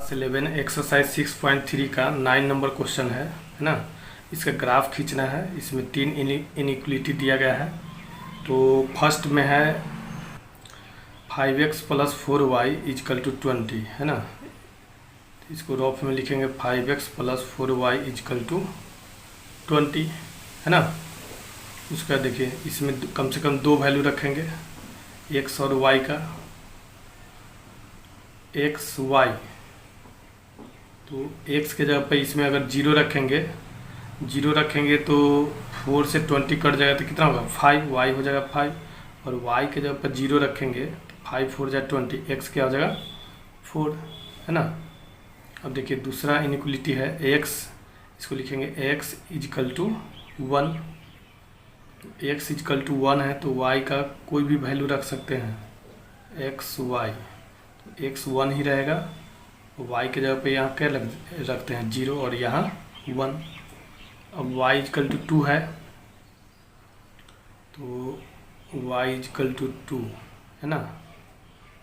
Class 11 exercise 6.3 का 9 number question है ना। इसका ग्राफ खींचना है। इसमें 3 इनइक्वलिटी दिया गया है। तो फर्स्ट में है 5x + 4y = 20 है ना। इसको रफ में लिखेंगे 5x + 4y = 20 है ना। उसका देखिए इसमें कम से कम 2 वैल्यू रखेंगे, x और y का। एक्स वाई, तो x के जगह पर इसमें अगर 0 रखेंगे तो 4 से 20 कट जाएगा तो कितना होगा 5, y हो जाएगा 5। और y के जगह पर 0 रखेंगे तो 5 4 जा 20, x क्या हो जाएगा 4 है ना। अब देखिए दूसरा इनइक्वलिटी है x, इसको लिखेंगे x = 1। x = 1 है तो y का कोई भी वैल्यू रख सकते हैं, x y, x 1 ही रहेगा। y के जगह पे यहाँ क्या रखते हैं 0 और यहाँ 1। अब y = 2 है तो y = 2 है ना।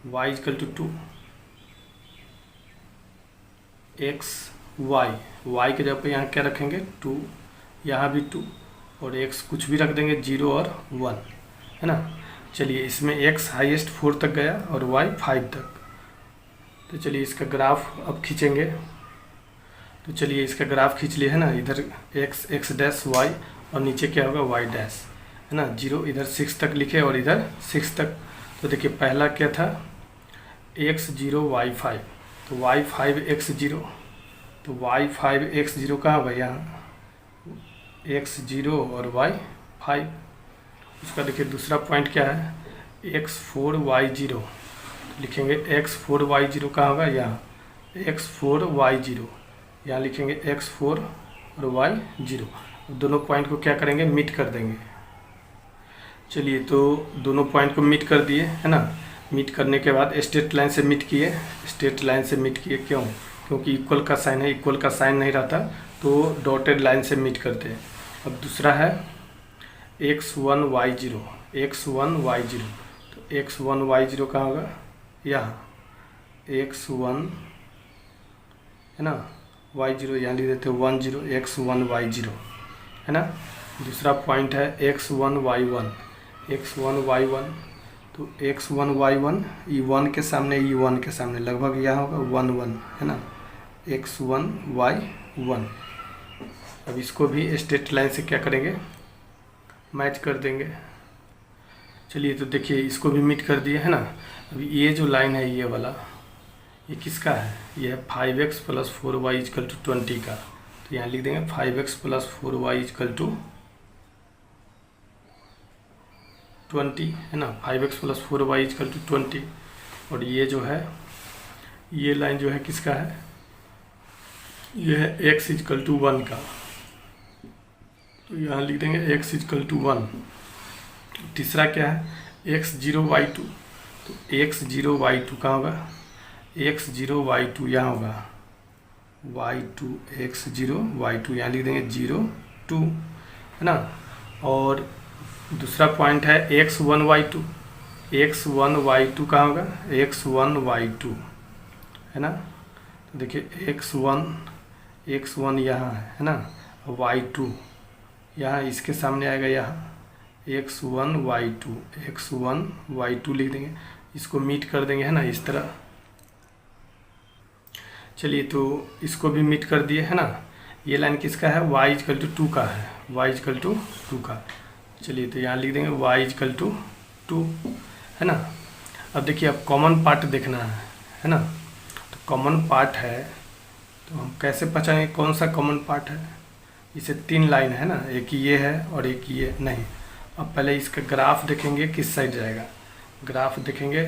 y = 2, x y के जगह पे यहाँ क्या रखेंगे 2, यहाँ भी 2 और x कुछ भी रख देंगे 0 और 1 है ना। चलिए इसमें x हाईएस्ट 4 तक गया और y 5 तक। तो चलिए इसका ग्राफ अब खींचेंगे। तो चलिए इसका ग्राफ खींच लिए है ना। इधर x डैश y और नीचे क्या होगा y डैश है ना। 0 इधर 6 तक लिखे और इधर 6 तक। तो देखिए पहला क्या था x 0 y 5, तो y 5 x 0, तो y 5 x 0 कहाँ होगा यहाँ x 0 और y 5। उसका देखिए दूसरा पॉइंट क्या है x 4 y 0, लिखेंगे x 4 y 0 कहाँ होगा यहाँ x 4 y 0, यहाँ लिखेंगे x 4 और y 0। दोनों पॉइंट को क्या करेंगे मीट कर देंगे। चलिए तो दोनों पॉइंट को मीट कर दिए है ना। मीट करने के बाद स्ट्रेट लाइन से मीट किए, क्यों, क्योंकि इक्वल का साइन है, इक्वल का साइन नहीं रहता तो डॉटेड लाइन से मीट करते हैं। अब दूसरा है x1 y 0, तो x1 y 0 कहाँ होगा यहाँ x1 है ना, y 0 यहाँ लिख देते हैं 1 0, x1 y 0 है ना। दूसरा पॉइंट है x1 y 1, तो x1 y 1 e1 के सामने लगभग यहाँ होगा 1 1 है ना, x1 y 1। अब इसको भी स्ट्रेट लाइन से क्या करेंगे मैच कर देंगे। चलिए तो देखिए इसको भी मीट कर दिए है ना। अभी ये जो लाइन है ये वाला, ये किसका है, ये है 5x + 4y = 20 का। तो यहाँ लिख देंगे 5x + 4y = 20 है ना, 5x + 4y = 20। और ये जो है ये लाइन जो है किसका है, ये है x = 1 का। तो यहाँ लिख देंगे x = 1। तीसरा क्या है x 0 y 2, तो x 0 y 2 कहाँ होगा x 0 y 2 यहाँ होगा y 2 x 0 y 2, यहाँ लिख देंगे 0 2 है ना। और दूसरा पॉइंट है x1 y 2, कहाँ होगा x1 y 2 है ना। तो देखिए x1 यहाँ है ना, y 2 यहाँ इसके सामने आएगा यहाँ x1 y 2 लिख देंगे, इसको मीट कर देंगे है ना इस तरह। चलिए तो इसको भी मीट कर दिए है ना। ये लाइन किसका है y = 2 का है, y = 2 का। चलिए तो यहाँ लिख देंगे y = 2 है ना। अब देखिए अब कॉमन पार्ट देखना है ना। तो कॉमन पार्ट है तो हम कैसे पहचानेंगे कौन सा कॉमन पार्ट है। इसे 3 लाइन है ना, एक ये है और एक ये नहीं। अब पहले इसका ग्राफ देखेंगे किस साइड जाएगा, ग्राफ देखेंगे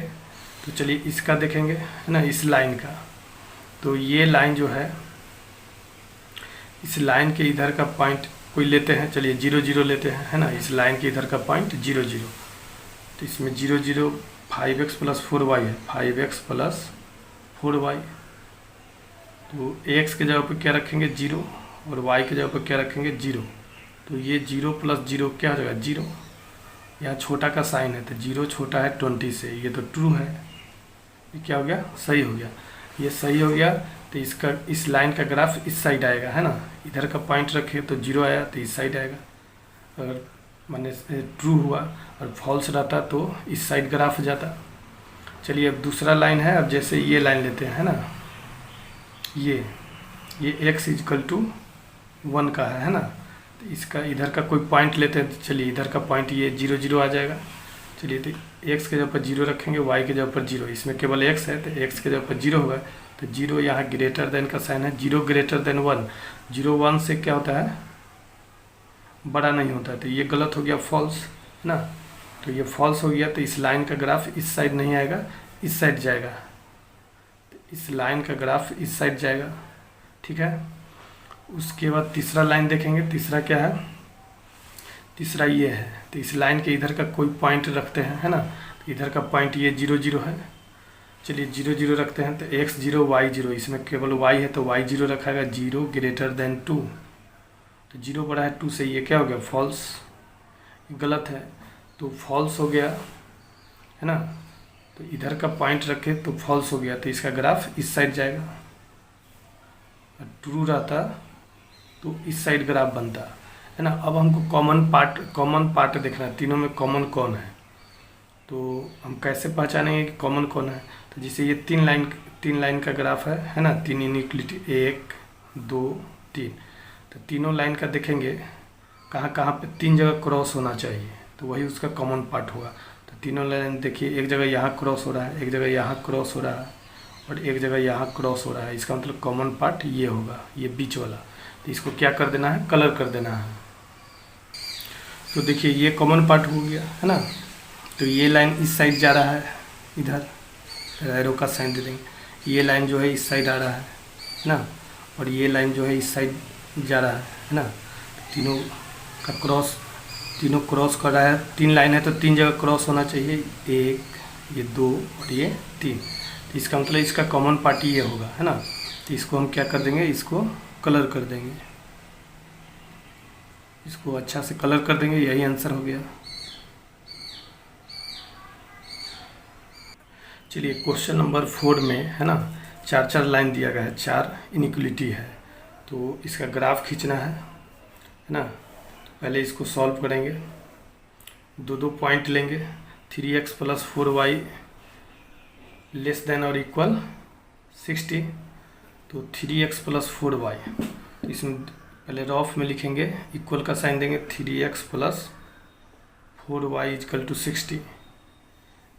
तो चलिए इसका देखेंगे है ना, इस लाइन का। तो ये लाइन जो है इस लाइन के इधर का पॉइंट कोई लेते हैं, चलिए 0 0 लेते हैं है ना। इस लाइन के इधर का पॉइंट 0 0, तो इसमें 0 0 5x + 4y है, 5x + 4y। तो x के जगह पर क्या रखेंगे 0 और y के जगह पर क्या रखेंगे 0। तो ये 0 + 0 क्या हो जाएगा 0, यहाँ छोटा का साइन है तो 0 छोटा है 20 से, ये तो ट्रू है, ये क्या हो गया सही हो गया, ये सही हो गया। तो इसका इस लाइन का ग्राफ इस साइड आएगा, है ना। इधर का पॉइंट रखे तो 0 आया तो इस साइड आएगा, अगर माने ट्रू हुआ, और फॉल्स रहता तो इस साइड ग्राफ जाता। चलिए अब दूसरा लाइन है। अब जैसे ये लाइन लेते हैं, है ना, ये x इजकल टू 1 का है ना। तो इसका इधर का कोई पॉइंट लेते हैं। चलिए इधर का पॉइंट ये 0 0 आ जाएगा। चलिए तो x के जगह पर 0 रखेंगे, y के जगह पर 0, इसमें केवल x है तो x के जगह पर 0 होगा। तो 0 यहाँ ग्रेटर देन का साइन है, 0 ग्रेटर देन 1, 0 1 से क्या होता है, बड़ा नहीं होता है, तो ये गलत हो गया, फॉल्स, है ना। तो ये फॉल्स हो गया, तो इस लाइन का ग्राफ इस साइड नहीं आएगा, इस साइड जाएगा। तो इस लाइन का ग्राफ इस साइड जाएगा, ठीक है। उसके बाद तीसरा लाइन देखेंगे। तीसरा क्या है, तीसरा ये है। तो इस लाइन के इधर का कोई पॉइंट रखते हैं, है ना। तो इधर का पॉइंट ये 0 0 है। चलिए 0 0 रखते हैं। तो x 0 y 0, इसमें केवल y है तो y 0 रखाएगा, 0 ग्रेटर देन 2। तो 0 बड़ा है 2 से, ये क्या हो गया, फॉल्स, गलत है, तो फॉल्स हो गया, है ना। तो इधर का पॉइंट रखे तो फॉल्स हो गया, तो इसका ग्राफ इस साइड जाएगा। ट्रू रहता तो इस साइड ग्राफ बनता, है ना। अब हमको कॉमन पार्ट देखना है, तीनों में कॉमन कौन है। तो हम कैसे पहचानेंगे कि कॉमन कौन है। तो जैसे ये तीन लाइन का ग्राफ है ना, 3 इनइक्वलिटी, 1 2 3। तो तीनों लाइन का देखेंगे कहाँ पे 3 जगह क्रॉस होना चाहिए, तो वही उसका कॉमन पार्ट होगा। तो तीनों लाइन देखिए, एक जगह यहाँ क्रॉस हो रहा है, एक जगह यहाँ क्रॉस हो रहा है, और एक जगह यहाँ क्रॉस हो रहा है। इसका मतलब कॉमन पार्ट ये होगा, ये बीच वाला। तो इसको क्या कर देना है, कलर कर देना है। तो देखिए ये कॉमन पार्ट हो गया, है ना। तो ये लाइन इस साइड जा रहा है, इधर एरो का साइन दे देंगे। ये लाइन जो है इस साइड आ रहा है ना, और ये लाइन जो है इस साइड जा रहा है ना। तीनों का तीनों क्रॉस कर रहा है। 3 लाइन है तो 3 जगह क्रॉस होना चाहिए, 1, ये 2 और ये 3। तो इसका मतलब इसका कॉमन पार्ट ये होगा, है ना। तो इसको हम क्या कर देंगे, इसको कलर कर देंगे, इसको अच्छा से कलर कर देंगे, यही आंसर हो गया। चलिए क्वेश्चन नंबर 4 में, है ना, 4 लाइन दिया गया है, 4 इनइक्वलिटी है। तो इसका ग्राफ खींचना है ना। पहले इसको सॉल्व करेंगे, 2 पॉइंट लेंगे। 3x + 4y लेस देन और इक्वल 60। तो 3x + 4y, तो इसमें पहले रफ में लिखेंगे, इक्वल का साइन देंगे, 3x + 4y = 60।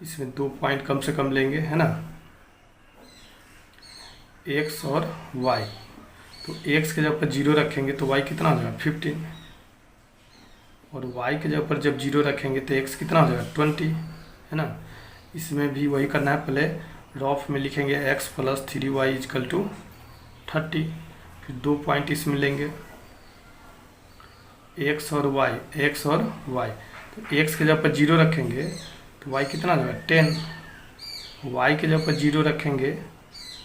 इसमें 2 पॉइंट कम से कम लेंगे, है ना, x और y। तो x के जगह पर 0 रखेंगे तो y कितना हो जाएगा, 15, और y के जगह पर जब 0 रखेंगे तो x कितना हो जाएगा, 20, है ना। इसमें भी वही करना है, पहले रफ में लिखेंगे x + 3y = 30। फिर 2 पॉइंट इसमें लेंगे, x और y। तो x के जगह पर 0 रखेंगे तो y कितना हो जाएगा, 10। y के जगह पर 0 रखेंगे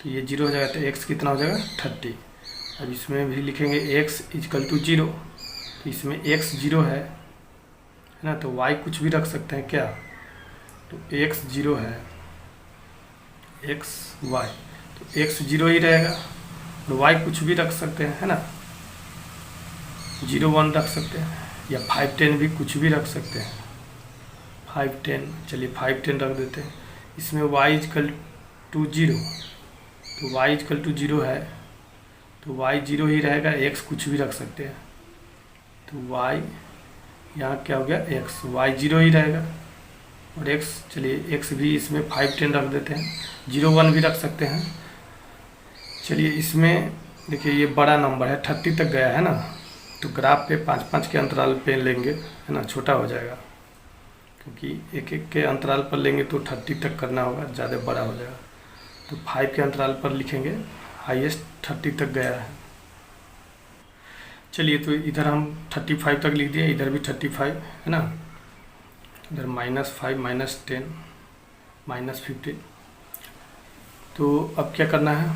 तो ये 0 हो जाएगा, तो x कितना हो जाएगा, 30। अब इसमें भी लिखेंगे x = 0। तो इसमें x 0 है ना, तो y कुछ भी रख सकते हैं क्या, तो x 0 है, x y, तो x 0 ही रहेगा, और y कुछ भी रख सकते हैं, है ना, 0 1 रख सकते हैं, या 5 10 भी कुछ भी रख सकते हैं, 5 10। चलिए 5 10 रख देते हैं। इसमें y = 0, तो y = 0 है, तो y 0 ही रहेगा, x कुछ भी रख सकते हैं, तो y यहाँ क्या हो गया, x, y 0 ही रहेगा, और x, चलिए x भी इसमें 5 10 रख देते हैं, 0 1 भी रख सकते हैं। चलिए इसमें देखिए ये बड़ा नंबर है, 30 तक गया है ना, तो ग्राफ पे 5-5 के अंतराल पे लेंगे, है ना, छोटा हो जाएगा, क्योंकि 1-1 के अंतराल पर लेंगे तो 30 तक करना होगा, ज़्यादा बड़ा हो जाएगा। तो 5 के अंतराल पर लिखेंगे, हाईएस्ट 30 तक गया है। चलिए तो इधर हम 35 तक लिख दिए, इधर भी 35, है ना, इधर -5 -10 -15। तो अब क्या करना है,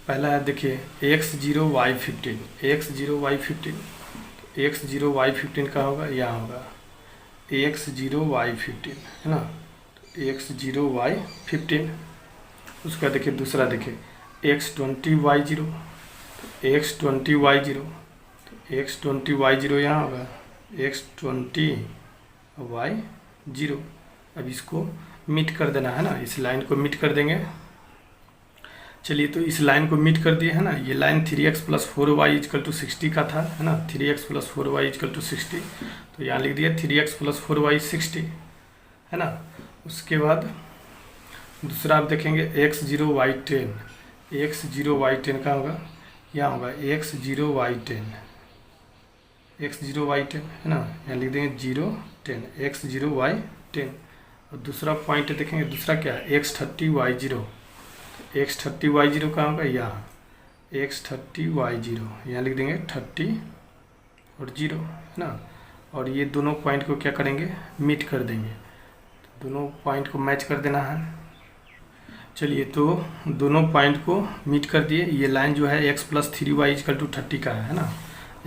पहला है देखिए x 0 y 15, x 0 y 15, तो x 0 y 15 का होगा, यहाँ होगा x 0 y 15, है ना, तो x 0 y 15। उसका देखिए दूसरा देखिए x20y0, x20y0, x20y0 यहाँ होगा x20y0। अब इसको मीट कर देना है ना, इस लाइन को मीट कर देंगे। चलिए तो इस लाइन को मीट कर दिए है ना। ये लाइन 3x + 4y = 60 का था, है ना। 3x + 4y = 60, तो यहाँ लिख दिया 3x + 4y 60, है ना। उसके बाद दूसरा आप देखेंगे x0y10, x0y10 का होगा, यहाँ होगा x0y10, x0y10, है ना। यहाँ लिख देंगे 0 10, x0y10। और दूसरा पॉइंट देखेंगे, दूसरा क्या है x30y0, x30y0 कहाँ होगा, यहाँ x30y0, यहाँ लिख देंगे 30 और 0, है ना। और ये दोनों पॉइंट को क्या करेंगे, मीट कर देंगे, तो दोनों पॉइंट को मैच कर देना है। चलिए तो दोनों पॉइंट को मीट कर दिए। ये लाइन जो है x + 3y = 30 का है ना,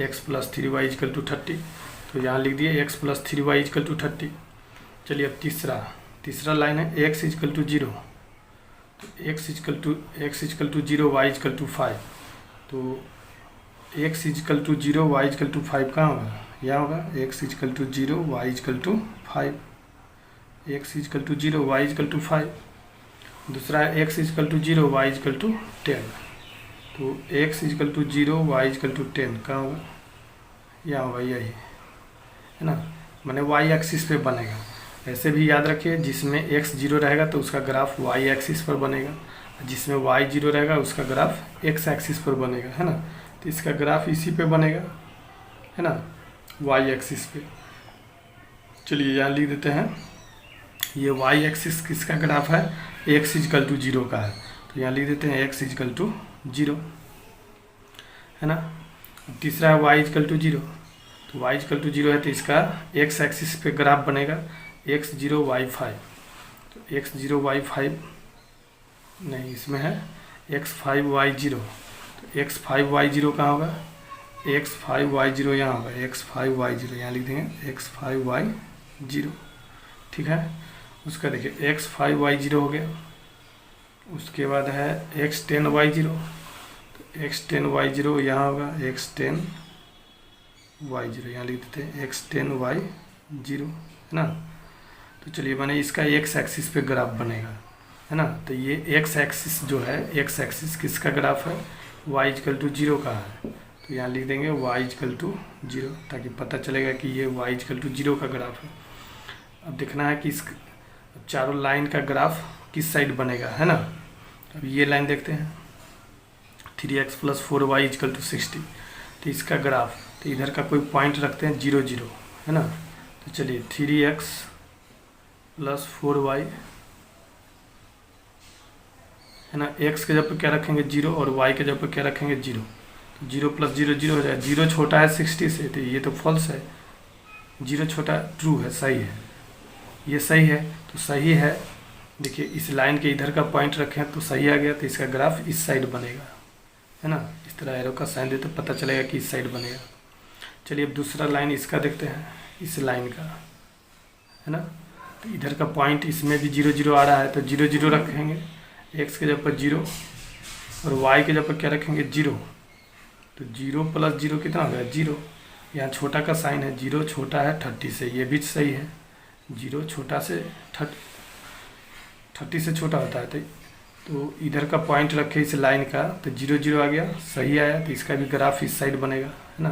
x + 3y = 30, तो यहाँ लिख दिए x + 3y = 30। चलिए अब तीसरा लाइन है x = 0, तो x = 0, y = 5, तो x = 0, y = 5 कहाँ होगा, यहाँ होगा x = 0, y = 5, x = 0, y = 5। दूसरा है x = 0, y = 10, तो x = 0, y = 10 कहाँ होगा, यहाँ होगा, यही है ना, माने y एक्सिस पे बनेगा। ऐसे भी याद रखिए, जिसमें x 0 रहेगा तो उसका ग्राफ y एक्सिस पर बनेगा, जिसमें y 0 रहेगा उसका ग्राफ x एक्सिस पर बनेगा, है ना। तो इसका ग्राफ इसी पे बनेगा, है ना, y एक्सिस पे। चलिए यहाँ लिख देते हैं, ये y एक्सिस किसका ग्राफ है, x = 0 का है, तो यहाँ लिख देते हैं x = 0, है ना। तीसरा है y = 0, तो y = 0 है तो इसका x एक्सिस पे ग्राफ बनेगा x0 y5, तो x0 y5 नहीं, इसमें है x5 y0, तो x5 y0 कहाँ होगा, x5 y0 यहाँ होगा, x5 y0, यहाँ लिख देंगे x5 y0, ठीक है। उसका देखिए x5 y0 हो गया। उसके बाद है x10 y0, तो x10 y0 यहाँ होगा x10 y0, यहाँ लिख देते हैं x10 y0, है ना। तो चलिए माने इसका x एक्सिस पे ग्राफ बनेगा, है ना। तो ये x एक्सिस जो है, x एक्सिस किसका ग्राफ है, y = 0 का है, तो यहाँ लिख देंगे y = 0, ताकि पता चलेगा कि ये y = 0 का ग्राफ है। अब देखना है कि इस चारों लाइन का ग्राफ किस साइड बनेगा, है ना। अब ये लाइन देखते हैं 3x + 4y = 60, तो इसका ग्राफ, तो इधर का कोई पॉइंट रखते हैं 0 0, है ना। तो चलिए 3x + 4y, है ना, x के जगह पर क्या रखेंगे 0 और y के जगह पर क्या रखेंगे 0, तो 0 + 0 0 हो जाएगा। 0 छोटा है 60 से, तो ये तो फॉल्स है, 0 छोटा ट्रू है, सही है, ये सही है, तो सही है। देखिए इस लाइन के इधर का पॉइंट रखें तो सही आ गया, तो इसका ग्राफ इस साइड बनेगा, है ना। इस तरह एरो का साइन दे तो पता चलेगा कि इस साइड बनेगा। चलिए अब दूसरा लाइन इसका देखते हैं, इस लाइन का, है ना। तो इधर का पॉइंट इसमें भी 0 0 आ रहा है, तो 0 0 रखेंगे, x के जगह पर 0 और y के जगह पर क्या रखेंगे 0, तो 0 + 0 कितना हो गया 0। यहाँ छोटा का साइन है, 0 छोटा है 30 से, ये भी सही है, 0 छोटा से 30 से छोटा होता है, तो इधर का पॉइंट रखे इस लाइन का, तो 0 0 आ गया, सही आया, तो इसका भी ग्राफ इस साइड बनेगा, है ना।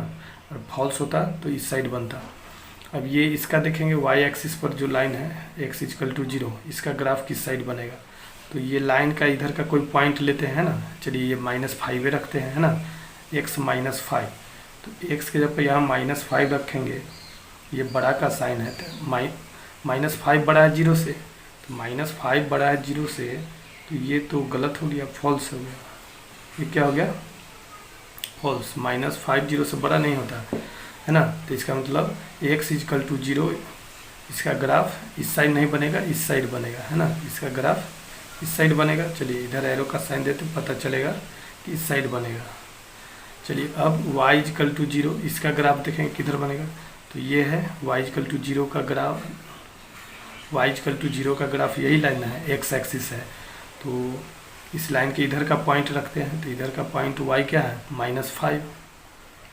और फॉल्स होता तो इस साइड बनता। अब ये इसका देखेंगे y एक्सिस पर जो लाइन है x = 0, इसका ग्राफ किस साइड बनेगा, तो ये लाइन का इधर का कोई पॉइंट लेते हैं ना। चलिए ये -5 रखते हैं, है ना, x -5, तो x के जब पर यहाँ -5 रखेंगे, ये बड़ा का साइन है, तो -5 बड़ा है 0 से, तो -5 बड़ा है 0 से, तो ये तो गलत हो गया, फॉल्स हो गया। ये क्या हो गया, फॉल्स, -5 0 से बड़ा नहीं होता, है ना। तो इसका मतलब x = 0, इसका ग्राफ इस साइड नहीं बनेगा, इस साइड बनेगा, है ना। इसका ग्राफ इस साइड बनेगा। चलिए इधर एरो का साइन देते पता चलेगा कि इस साइड बनेगा। चलिए अब y = 0, इसका ग्राफ देखेंगे किधर बनेगा, तो ये है y = 0 का ग्राफ, y = 0 का ग्राफ यही लाइन है, x एक्सिस है, तो इस लाइन के इधर का पॉइंट रखते हैं, तो इधर का पॉइंट y क्या है -5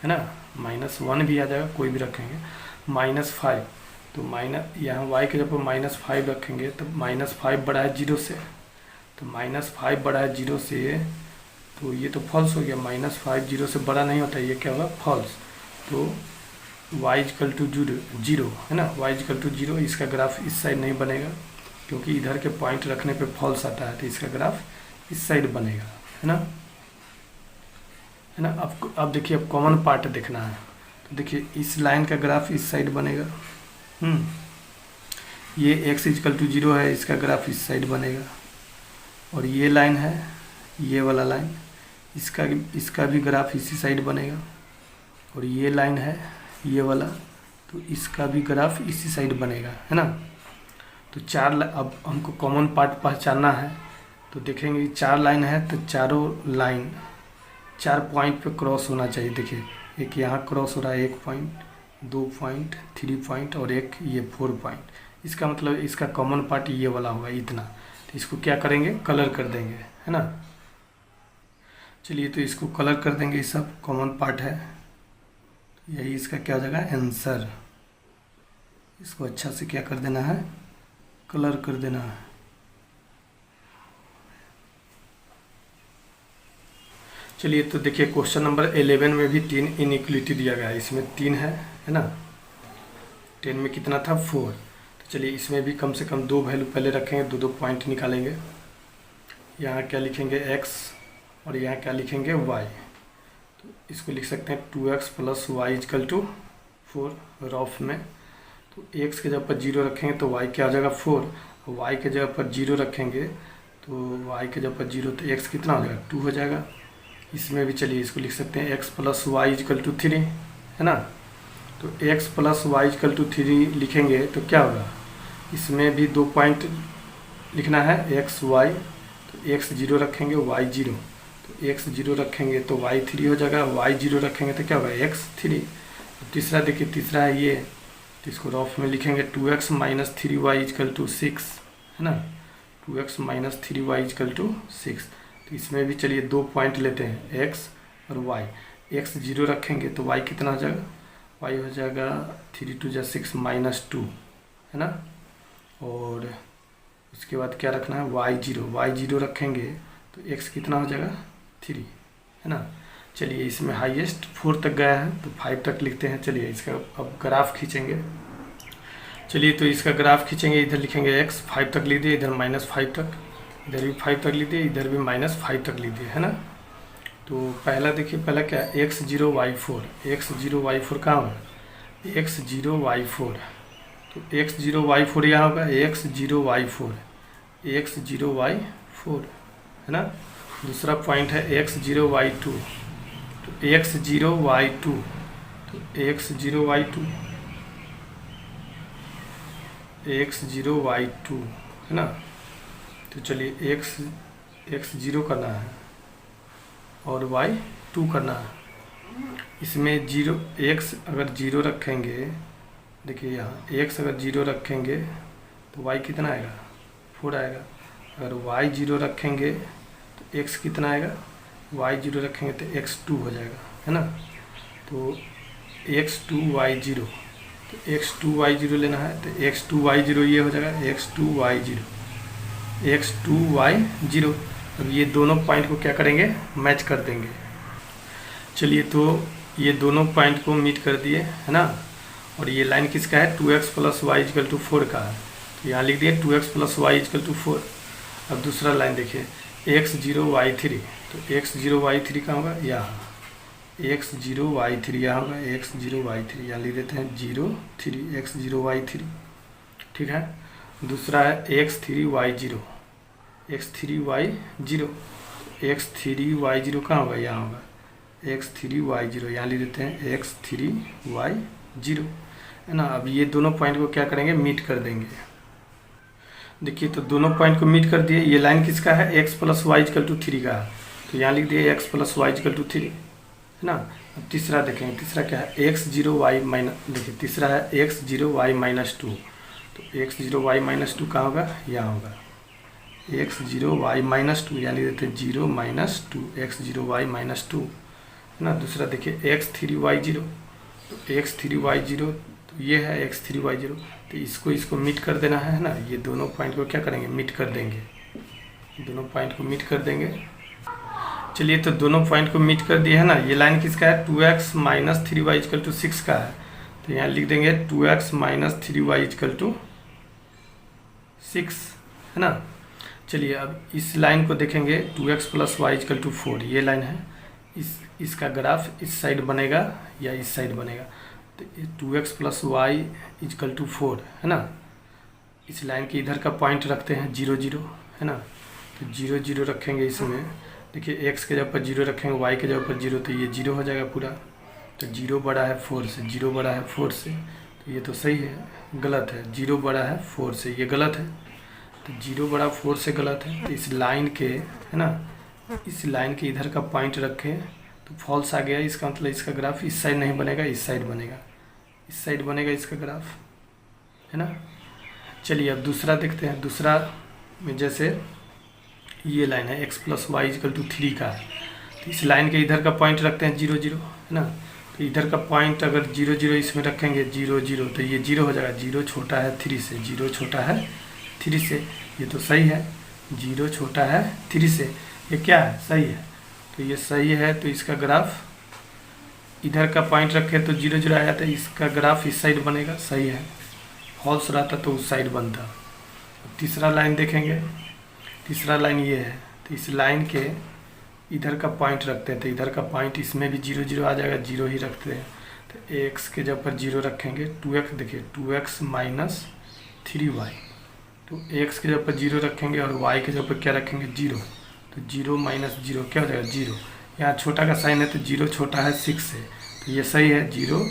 है ना, -1 भी आ जाएगा, कोई भी रखेंगे -5, तो यहाँ y के जब -5 रखेंगे तो -5 बड़ा है 0 से, तो -5 बड़ा है 0 से, तो ये तो फॉल्स हो गया, -5 0 से बड़ा नहीं होता, ये क्या होगा फॉल्स। तो y = 0 है ना, y = 0, इसका ग्राफ इस साइड नहीं बनेगा क्योंकि इधर के पॉइंट रखने पे फॉल्स आता है, तो इसका ग्राफ इस साइड बनेगा, है ना। अब देखिए, अब कॉमन पार्ट देखना है, तो देखिए इस लाइन का ग्राफ इस साइड बनेगा, ये x = 0 है, इसका ग्राफ इस साइड बनेगा, और ये लाइन है, ये वाला लाइन, इसका भी ग्राफ इसी साइड बनेगा, और ये लाइन है ये वाला, तो इसका भी ग्राफ इसी साइड बनेगा, है ना। तो अब हमको कॉमन पार्ट पहचानना है, तो देखेंगे 4 लाइन है, तो चारों लाइन 4 पॉइंट पे क्रॉस होना चाहिए। देखिए एक यहाँ क्रॉस हो रहा है, 1 पॉइंट, 2 पॉइंट, 3 पॉइंट और एक ये 4 पॉइंट, इसका मतलब इसका कॉमन पार्ट ये वाला होगा इतना। तो इसको क्या करेंगे, कलर कर देंगे, है ना। चलिए तो इसको कलर कर देंगे, ये सब कॉमन पार्ट है, यही इसका क्या हो जाएगा आंसर। इसको अच्छा से क्या कर देना है, कलर कर देना है। चलिए तो देखिए क्वेश्चन नंबर 11 में भी 3 इनइक्वलिटी दिया गया है, इसमें 3 है ना, 10 में कितना था 4। तो चलिए इसमें भी कम से कम 2 वैल्यू पहले रखेंगे, 2 पॉइंट निकालेंगे। यहाँ क्या लिखेंगे x और यहाँ क्या लिखेंगे y, तो इसको लिख सकते हैं 2x + y = 4 रफ में। तो x के जगह पर 0 रखेंगे तो y क्या हो जाएगा 4, y के जगह पर 0 रखेंगे तो y के जगह पर 0, तो x कितना हो जाएगा 2 हो जाएगा। इसमें भी चलिए इसको लिख सकते हैं x + y = 3, है ना। तो x + y = 3 लिखेंगे तो क्या होगा, इसमें भी 2 पॉइंट लिखना है x y, तो x 0 रखेंगे y 0, तो x 0 रखेंगे तो y 3 हो जाएगा, y 0 रखेंगे तो क्या होगा x 3। तीसरा देखिए, तीसरा है ये, तो इसको रफ में लिखेंगे 2x - 3y = 6, है ना, 2x - 3y = 6। तो इसमें भी चलिए 2 पॉइंट लेते हैं x और y, x 0 रखेंगे तो y कितना हो जाएगा, y हो जाएगा 3 × 2 = 6 -2, है ना। और उसके बाद क्या रखना है y 0 रखेंगे तो x कितना हो जाएगा 3, है ना। चलिए इसमें हाईएस्ट 4 तक गया है तो 5 तक लिखते हैं। चलिए इसका अब ग्राफ खींचेंगे। चलिए तो इसका ग्राफ खींचेंगे, इधर लिखेंगे x 5 तक लिख दिए, इधर -5 तक, इधर भी 5 तक लिख दिए, इधर भी -5 तक लिख दिए, है ना। तो पहला देखिए, पहला क्या है x 0 y 4, x 0 y 4 कहाँ होगा x 0 y 4, तो x 0 y 4 यहाँ होगा x 0 y 4, x 0 y 4, है ना। दूसरा पॉइंट है x 0 y 2, तो x 0 y 2, तो x 0 y 2, x 0 y 2, है ना। तो चलिए x 0 करना है और y 2 करना है। इसमें x अगर 0 रखेंगे, देखिए यहाँ x अगर 0 रखेंगे तो y कितना आएगा 4 आएगा, अगर y 0 रखेंगे तो x कितना आएगा, y 0 रखेंगे तो x 2 हो जाएगा, है ना। तो x 2 y 0, तो x 2 y 0 लेना है, तो x 2 y 0 ये हो जाएगा x 2 y 0, x 2 y 0। अब ये दोनों पॉइंट को क्या करेंगे, मैच कर देंगे। चलिए तो ये दोनों पॉइंट को मीट कर दिए, है ना। और ये लाइन किसका है 2x + y = 4 का है, तो यहाँ लिख दिए 2x + y = 4। अब दूसरा लाइन देखिए x 0 y 3, तो x 0 y 3 कहाँ होगा, यहाँ x 0 y 3 यहाँ होगा, x 0 y 3 यहाँ लिख देते हैं 0 3, x 0 y 3, ठीक है। दूसरा है x 3 y 0, x 3 y 0, x 3 y 0 कहाँ होगा, यहाँ होगा x 3 y 0 यहाँ लिख देते हैं x 3 y 0, है ना। अब ये दोनों पॉइंट को क्या करेंगे, मीट कर देंगे। देखिए तो दोनों पॉइंट को मीट कर दिए। ये लाइन किसका है x + y = 3 का है, तो यहाँ लिख दिए x + y = 3, है ना। अब तीसरा देखेंगे, तीसरा क्या है x 0 y - देखिए तीसरा है x 0 y - 2, तो x 0 y - 2 कहाँ होगा, यहाँ होगा एक्स 0 वाई माइनस 2, यानी देते हैं 0 माइनस 2, एक्स 0 वाई माइनस 2, है ना। दूसरा देखिए एक्स 3 वाई 0, तो एक्स 3 वाई 0 तो ये है एक्स 3 वाई 0, तो इसको मीट कर देना है ना। ये दोनों पॉइंट को क्या करेंगे, मीट कर देंगे, दोनों पॉइंट को मीट कर देंगे। चलिए तो दोनों पॉइंट को मीट कर दिए है ना। ये लाइन किसका है, 2x minus 3y equal to 6 का है, तो यहाँ लिख देंगे 2x minus 3y equal to 6, है ना। चलिए अब इस लाइन को देखेंगे, 2x plus y equal to 4, ये लाइन है। इसका ग्राफ इस साइड बनेगा या इस साइड बनेगा, तो 2x plus y equal to 4, है ना। इस लाइन के इधर का पॉइंट रखते हैं 0 0, है ना। तो 0 0 रखेंगे इसमें, देखिए x के जगह पर 0 रखेंगे, y के जगह पर 0, तो ये 0 हो जाएगा पूरा। तो 0 बड़ा है 4 से, 0 बड़ा है 4 से, तो ये तो सही है, गलत है। 0 बड़ा है 4 से, ये गलत है। तो 0 बड़ा 4 से गलत है। तो इस लाइन के, है ना, इस लाइन के इधर का पॉइंट रखें तो फॉल्स आ गया। इसका मतलब इसका ग्राफ इस साइड नहीं बनेगा, इस साइड बनेगा, इस साइड बनेगा इसका ग्राफ, है ना। चलिए अब दूसरा देखते हैं। दूसरा में जैसे ये लाइन है x plus y equal to 3 का है, तो इस लाइन के इधर का पॉइंट रखते हैं 0 0, है ना। तो इधर का पॉइंट अगर 0 0 इसमें रखेंगे 0 0, तो ये 0 हो जाएगा। 0 छोटा है 3 से, 0 छोटा है 3 से, ये तो सही है। 0 छोटा है 3 से, ये क्या है, सही है। तो ये सही है, तो इसका ग्राफ इधर का पॉइंट रखे तो 0 0 आया, तो इसका ग्राफ इस साइड बनेगा, सही है। फॉल्स रहता तो उस साइड बनता। तीसरा लाइन देखेंगे, तीसरा लाइन ये है, तो इस लाइन के इधर का पॉइंट रखते हैं, तो इधर का पॉइंट इसमें भी 0 0 आ जाएगा, 0 ही रखते हैं। तो x के जगह पर 0 रखेंगे, 2x, देखिए 2x माइनस 3y, तो x के जगह पर 0 रखेंगे और y के जगह पर क्या रखेंगे, 0, तो 0 माइनस 0 क्या हो जाएगा, 0। यहाँ छोटा का साइन है, तो 0 छोटा है 6 से, तो ये सही है। 0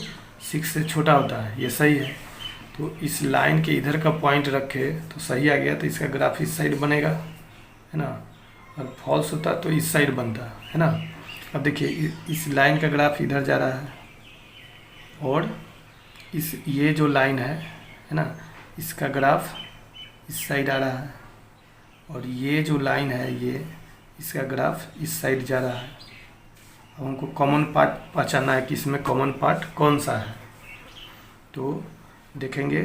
6 से छोटा होता है, ये सही है। तो इस लाइन के इधर का पॉइंट रखे तो सही आ गया, तो इसका ग्राफ इस साइड बनेगा, है ना। और फॉल्स होता तो इस साइड बनता, है ना। अब देखिए इस लाइन का ग्राफ इधर जा रहा है, और ये जो लाइन है ना, इसका ग्राफ इस साइड आ रहा है, और ये जो लाइन है ये, इसका ग्राफ इस साइड जा रहा है। अब हमको कॉमन पार्ट पहचानना है कि इसमें कॉमन पार्ट कौन सा है। तो देखेंगे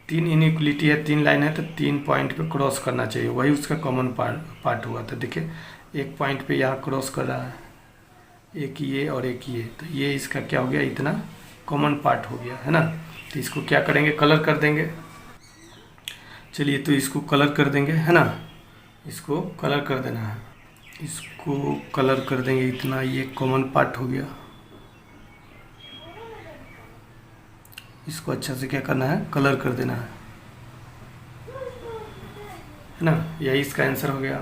तीन इनइक्वलिटी है, 3 लाइन है, तो 3 पॉइंट पे क्रॉस करना चाहिए, वही उसका कॉमन पार्ट हुआ। तो देखिए एक पॉइंट पे यहाँ क्रॉस कर रहा है, एक ये और एक ये, तो ये इसका क्या हो गया, इतना कॉमन पार्ट हो गया, है ना। तो इसको क्या करेंगे, कलर कर देंगे। चलिए तो इसको कलर कर देंगे, है ना, इसको कलर कर देना है, इसको कलर कर देंगे, इतना ये कॉमन पार्ट हो गया। इसको अच्छा से क्या करना है, कलर कर देना है ना। यही इसका आंसर हो गया।